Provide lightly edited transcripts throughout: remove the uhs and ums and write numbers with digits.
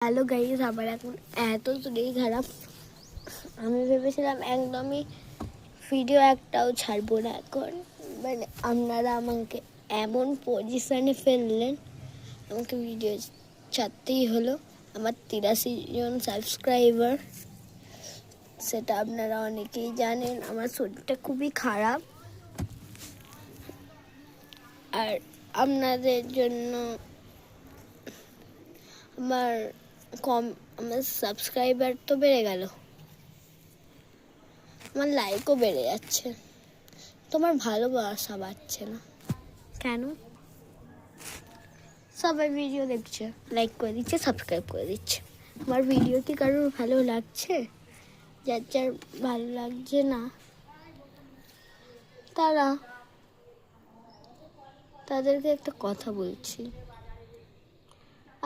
Hello guys, আমার এখন এত শরীর খারাপ। আমি ভেবেছিলাম একদমই ভিডিও একটাও ছাড়বো না এখন, মানে আপনারা আমাকে এমন পজিশনে ফেললেন, আমাকে ভিডিও ছাড়তেই হলো। আমার 83 জন সাবস্ক্রাইবার, সেটা আপনারা অনেকেই জানেন। আমার শরীরটা খুবই খারাপ, আর আপনাদের জন্য আমার সাবস্ক্রাইবার তো বেড়ে গেল, আমার লাইকও বেড়ে যাচ্ছে, তোমার ভালোবাসা বাড়ছে না কেন? সবাই ভিডিও দেখছে, লাইক করে দিচ্ছে, সাবস্ক্রাইব করে দিচ্ছে। আমার ভিডিও কি কারোর ভালো লাগছে? যার যার ভালো লাগছে না তাদেরকে একটা কথা বলছি।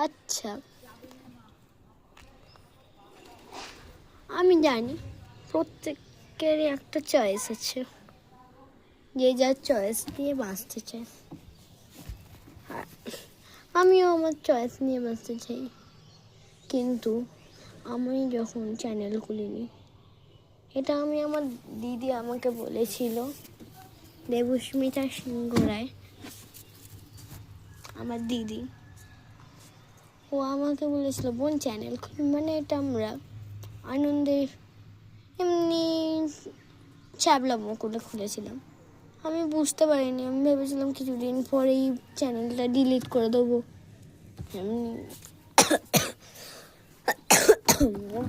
আচ্ছা, আমি জানি প্রত্যেকেরই একটা চয়েস আছে, যে যার চয়েস দিয়ে বাঁচতে চায়। আর আমিও আমার চয়েস নিয়ে বাঁচতে চাই, কিন্তু আমি যখন চ্যানেল খুলিনি, এটা আমি আমার দিদি আমাকে বলেছিল, দেবস্মিতা সিংহ রায়, আমার দিদি, ও আমাকে বলেছিল বোন চ্যানেল খুলি, মানে এটা আমরা আনন্দের এমনি ছ্যাবলামো করে খুলেছিলাম। আমি বুঝতে পারিনি, আমি ভেবেছিলাম কিছুদিন পরেই চ্যানেলটা ডিলিট করে দেবো।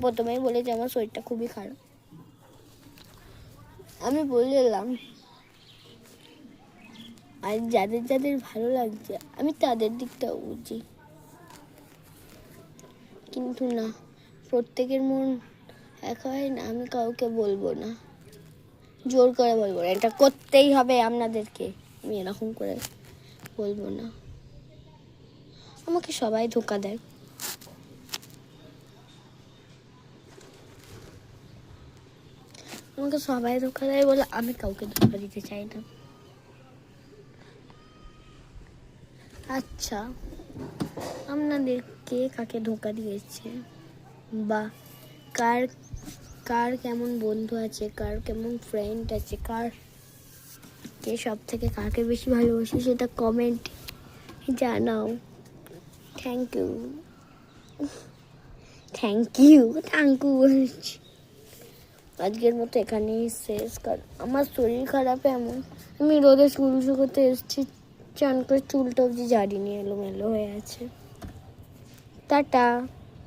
প্রথমেই বলেছি আমার শরীরটা খুবই খারাপ, আমি বললাম। আর যাদের যাদের ভালো লাগছে আমি তাদের দিকটাও বুঝি, কিন্তু না, প্রত্যেকের মন এক হয় না। আমি কাউকে বলবো না, জোর করে বলবো না এটা করতেই হবে আপনাদেরকে, আমি এরকম করে বলবো না। আমাকে সবাই ধোঁকা দেয়, আমাকে সবাই ধোঁকা দেয় বলে আমি কাউকে ধোঁকা দিতে চাই না। আচ্ছা, আপনাদের কে কাকে ধোঁকা দিয়েছে, বা কার কার কেমন বন্ধু আছে, কার কেমন ফ্রেন্ড আছে, কে সব থেকে কাকে বেশি ভালোবাসে, সেটা কমেন্ট জানাও। থ্যাংক ইউ বলছি। আজকের মতো এখানেই শেষ, কারণ আমার শরীর খারাপ এমন, আমি রোদে চুল শুকোতে এসেছি, চান করে চুলটা অবধি ঝাড়িনি, এলোমেলো হয়ে আছে। টাটা।